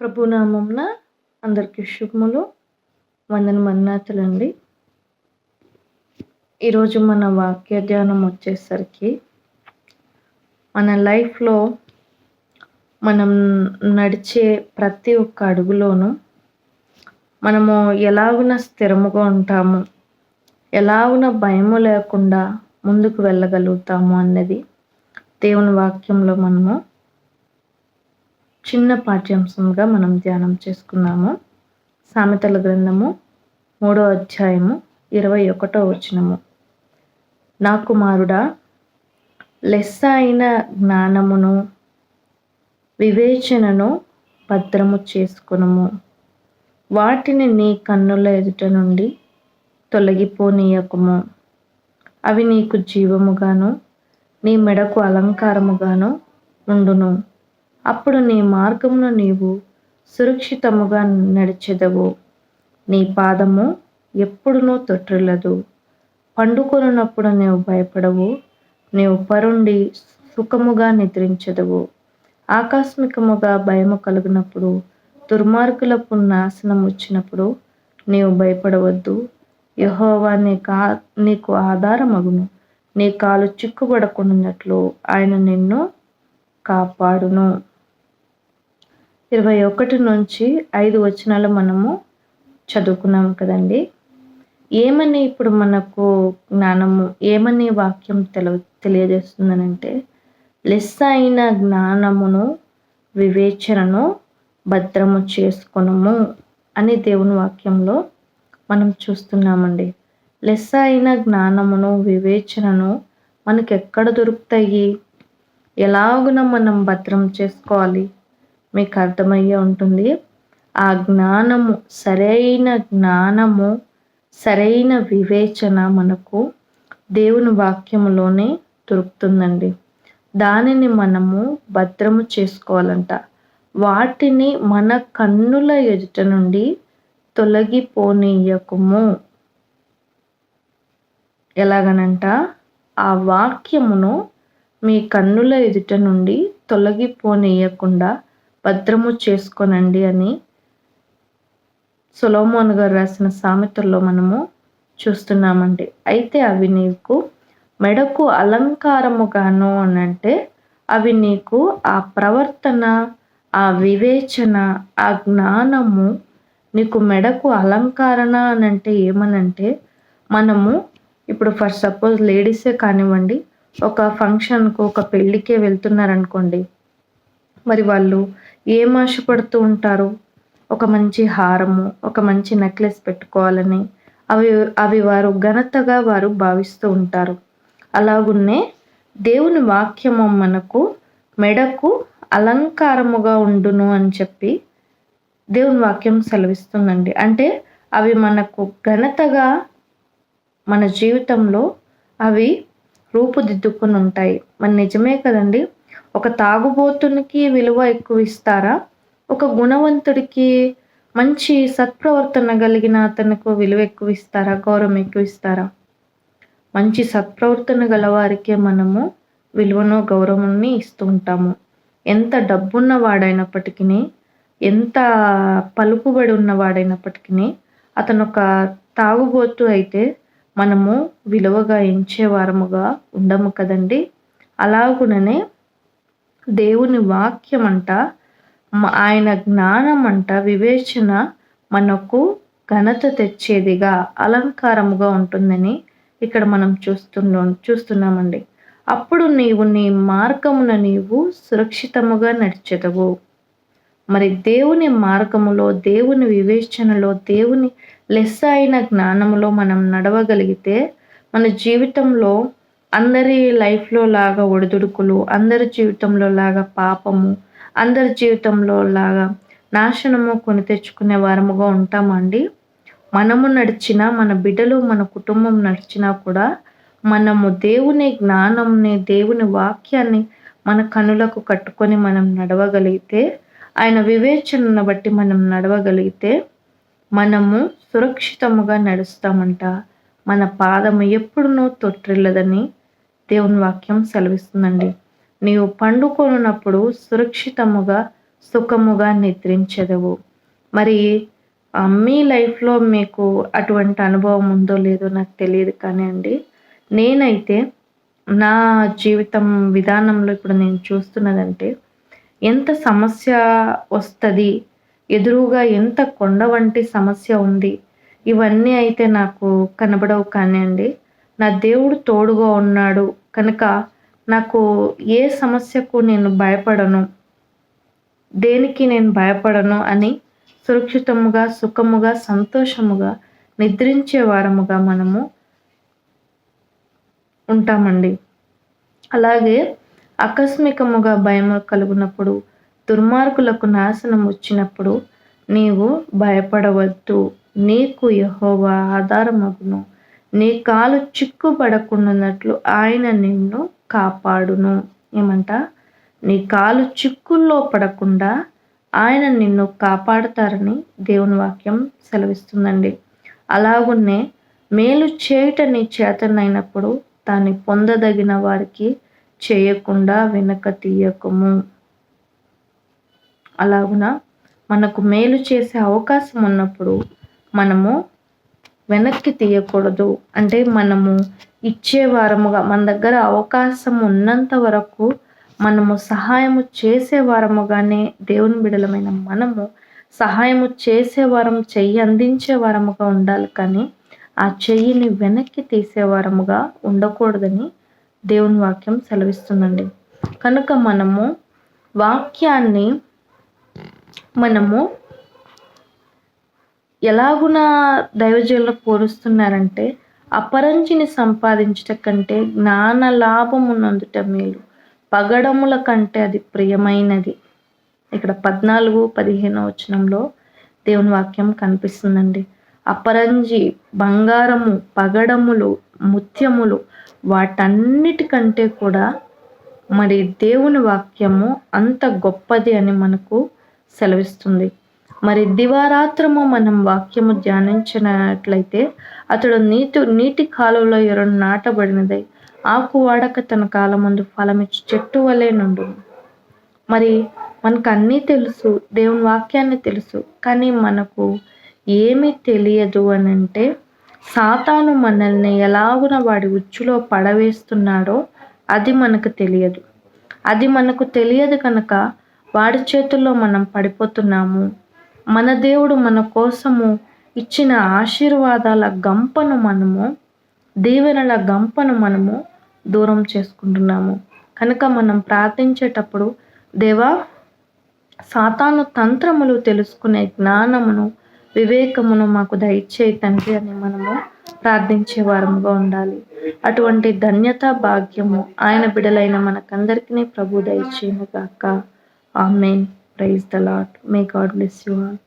ప్రభునామంన అందరికీ శుభములు, వందనమన్నాతులండి. ఈరోజు మన వాక్య ధ్యానం వచ్చేసరికి మన లైఫ్లో మనం నడిచే ప్రతి ఒక్క అడుగులోనూ మనము ఎలాగున స్థిరముగా ఉంటాము, ఎలాగున భయము లేకుండా ముందుకు వెళ్ళగలుగుతాము అన్నది దేవుని వాక్యంలో మనము చిన్న పాఠ్యాంశంగా మనం ధ్యానం చేసుకున్నాము. సామెతల గ్రంథము 3వ అధ్యాయము 21వ వచనము. నా కుమారుడా, లెస్స అయిన జ్ఞానమును వివేచనను భద్రము చేసుకొనుము. వాటిని నీ కన్నుల ఎదుట నుండి తొలగిపోనీయకుము. అవి నీకు జీవముగాను నీ మెడకు అలంకారముగాను ఉండును. అప్పుడు నీ మార్గమును నీవు సురక్షితముగా నడిచెదవు. నీ పాదము ఎప్పుడునూ తొట్టిల్లదు. పండుకొనున్నప్పుడు నీవు భయపడవు. నీవు పరుండి సుఖముగా నిద్రించెదవు. ఆకస్మికముగా భయము కలుగునప్పుడు, దుర్మార్గులకు నాశనం వచ్చినప్పుడు నీవు భయపడవద్దు. యెహోవా నీకు ఆధారమగును. నీ కాలు చిక్కుబడకుండానట్లు ఆయన నిన్ను కాపాడును. 21 నుంచి 5 వచనాలు మనము చదువుకున్నాం కదండి. ఏమని ఇప్పుడు మనకు జ్ఞానము, ఏమని వాక్యం తెలియజేస్తుందనంటే, లెస్స అయిన జ్ఞానమును వివేచనను భద్రము చేసుకొనుము అని దేవుని వాక్యంలో మనం చూస్తున్నామండి. లెస్స అయిన జ్ఞానమును వివేచనను మనకి ఎక్కడ దొరుకుతాయి, ఎలాగున మనం భద్రం చేసుకోవాలి మీకు అర్థమయ్యే ఉంటుంది. ఆ జ్ఞానము, సరైన జ్ఞానము, సరైన వివేచన మనకు దేవుని వాక్యములోనే దొరుకుతుందండి. దానిని మనము భద్రము చేసుకోవాలంట. వాటిని మన కన్నుల ఎదుట నుండి తొలగిపోనీయకుము. ఎలాగనంట, ఆ వాక్యమును మీ కన్నుల ఎదుట నుండి తొలగిపోనీయకుండా భద్రము చేసుకోనండి అని సొలొమోను గారు రాసిన సామెతల్లో మనము చూస్తున్నామండి. అయితే అవి నీకు మెడకు అలంకారముగాను అనంటే, అవి నీకు ఆ ప్రవర్తన, ఆ వివేచన, ఆ జ్ఞానము నీకు మెడకు అలంకరణ అనంటే ఏమనంటే, మనము ఇప్పుడు ఫర్ సపోజ్ లేడీసే కానివ్వండి, ఒక ఫంక్షన్కు, ఒక పెళ్ళికే వెళ్తున్నారనుకోండి, మరి వాళ్ళు ఏం ఆశపడుతూ ఉంటారు, ఒక మంచి హారము, ఒక మంచి నెక్లెస్ పెట్టుకోవాలని అవి వారు ఘనతగా వారు భావిస్తూ ఉంటారు. అలాగున్నే దేవుని వాక్యము మనకు మెడకు అలంకారముగా ఉండును అని చెప్పి దేవుని వాక్యం సెలవిస్తుందండి. అంటే అవి మనకు ఘనతగా మన జీవితంలో అవి రూపుదిద్దుకుని ఉంటాయి. మరి నిజమే కదండి. ఒక తాగుబోతునికి విలువ ఎక్కువ ఇస్తారా, ఒక గుణవంతుడికి, మంచి సత్ప్రవర్తన కలిగిన అతనికి విలువ ఎక్కువ ఇస్తారా, గౌరవం ఎక్కువ ఇస్తారా? మంచి సత్ప్రవర్తన గల వారికే మనము విలువను, గౌరవాన్ని ఇస్తూ ఉంటాము. ఎంత డబ్బున్న వాడైనప్పటికీ, ఎంత పలుకుబడి ఉన్నవాడైనప్పటికీ, అతను ఒక తాగుబోతు అయితే మనము విలువగా ఎంచేవారముగా ఉండము కదండి. అలాగుననే దేవుని వాక్యం అంట, ఆయన జ్ఞానం అంట, వివేచన మనకు ఘనత తెచ్చేదిగా, అలంకారముగా ఉంటుందని ఇక్కడ మనం చూస్తున్నామండి. అప్పుడు నీవు నీ మార్గమున నీవు సురక్షితముగా నడిచెదవు. మరి దేవుని మార్గములో, దేవుని వివేచనలో, దేవుని లెస్స అయిన జ్ఞానములో మనం నడవగలిగితే మన జీవితంలో అందరి లైఫ్లో లాగా ఒడిదుడుకులు, అందరి జీవితంలో లాగా పాపము, అందరి జీవితంలో లాగా నాశనము కొని తెచ్చుకునే వారముగా ఉంటామండి. మనము నడిచినా, మన బిడ్డలు, మన కుటుంబం నడిచినా కూడా మనము దేవుని జ్ఞానంని, దేవుని వాక్యాన్ని మన కనులకు కట్టుకొని మనం నడవగలిగితే, ఆయన వివేచనను బట్టి మనం నడవగలిగితే మనము సురక్షితముగా నడుస్తామంట. మన పాదము ఎప్పుడునూ తొట్టిల్లదని దేవుని వాక్యం సెలవిస్తుందండి. నీవు పండుకొనున్నప్పుడు సురక్షితముగా సుఖముగా నిద్రించెదవు. మరి మీ లైఫ్‌లో మీకు అటువంటి అనుభవం ఉందో లేదో నాకు తెలియదు కానీ అండి, నేనైతే నా జీవితం విధానంలో ఇప్పుడు నేను చూస్తున్నదంటే, ఎంత సమస్య వస్తది, ఎదురుగా ఎంత కొండ వంటి సమస్య ఉంది, ఇవన్నీ అయితే నాకు కనబడవు కానీ అండి, నా దేవుడు తోడుగా ఉన్నాడు కనుక నాకు ఏ సమస్యకు నేను భయపడను, దేనికి నేను భయపడను అని సురక్షితముగా, సుఖముగా, సంతోషముగా, నిద్రించే వారముగా మనము ఉంటామండి. అలాగే ఆకస్మికముగా భయము కలుగునప్పుడు, దుర్మార్గులకు నాశనం వచ్చినప్పుడు నీవు భయపడవద్దు. నీకు యెహోవా ఆధారమగును. నీ కాలు చిక్కుపడకుండానట్లు ఆయన నిన్ను కాపాడును. ఏమంట? నీ కాలు చిక్కుల్లో పడకుండా ఆయన నిన్ను కాపాడతారని దేవుని వాక్యం సెలవిస్తుందండి. అలాగున్నే మేలు చేయుట నీ చేతనైనప్పుడు దాన్ని పొందదగిన వారికి చేయకుండా వెనక తీయకము. అలాగున మనకు మేలు చేసే అవకాశం ఉన్నప్పుడు మనము వెనక్కి తీయకూడదు. అంటే మనము ఇచ్చే వారముగా, మన దగ్గర అవకాశం ఉన్నంత వరకు మనము సహాయము చేసే వారముగానే దేవుని బిడలమైన మనము సహాయము చేసే వారం, చెయ్యి అందించే వారముగా ఉండాలి కానీ ఆ చెయ్యిని వెనక్కి తీసే వారముగా ఉండకూడదని దేవుని వాక్యం సెలవిస్తుందండి. కనుక మనము వాక్యాన్ని ఎలాగున దైవజనులు పోలుస్తున్నారంటే, అపరంజిని సంపాదించుట కంటే జ్ఞాన లాభమునందుట మేలు, పగడముల కంటే అది ప్రియమైనది. ఇక్కడ 14-15 వచనంలో దేవుని వాక్యం కనిపిస్తుందండి. అపరంజి, బంగారము, పగడములు, ముత్యములు వాటన్నిటికంటే కూడా మరి దేవుని వాక్యము అంత గొప్పది అని మనకు సెలవిస్తుంది. మరి దివారాత్రము మనం వాక్యము ధ్యానించినట్లయితే అతడు నీటి కాలువలో ఎరుడు నాటబడినదై ఆకు వాడక తన కాలమందు ఫలమిచ్చు చెట్టు వలె నుండును. మరి మనకు అన్నీ తెలుసు, దేవుని వాక్యాన్ని తెలుసు, కానీ మనకు ఏమీ తెలియదు అని అంటే, సాతాను మనల్ని ఎలాగున వాడి ఉచ్చులో పడవేస్తున్నాడో అది మనకు తెలియదు. అది మనకు తెలియదు కనుక వాడి చేతుల్లో మనం పడిపోతున్నాము. మన దేవుడు మన కోసము ఇచ్చిన ఆశీర్వాదాల గంపను మనము, దీవెనల గంపను మనము దూరం చేసుకుంటున్నాము. కనుక మనం ప్రార్థించేటప్పుడు, దేవా సాతాను తంత్రములు తెలుసుకునే జ్ఞానమును, వివేకమును మాకు దయచేయి తండ్రి అని మనము ప్రార్థించే వారముగా ఉండాలి. అటువంటి ధన్యత, భాగ్యము ఆయన బిడలైన మనకందరికీ ప్రభు దయచేయును గాక. Amen. Praise the Lord. May God bless you all.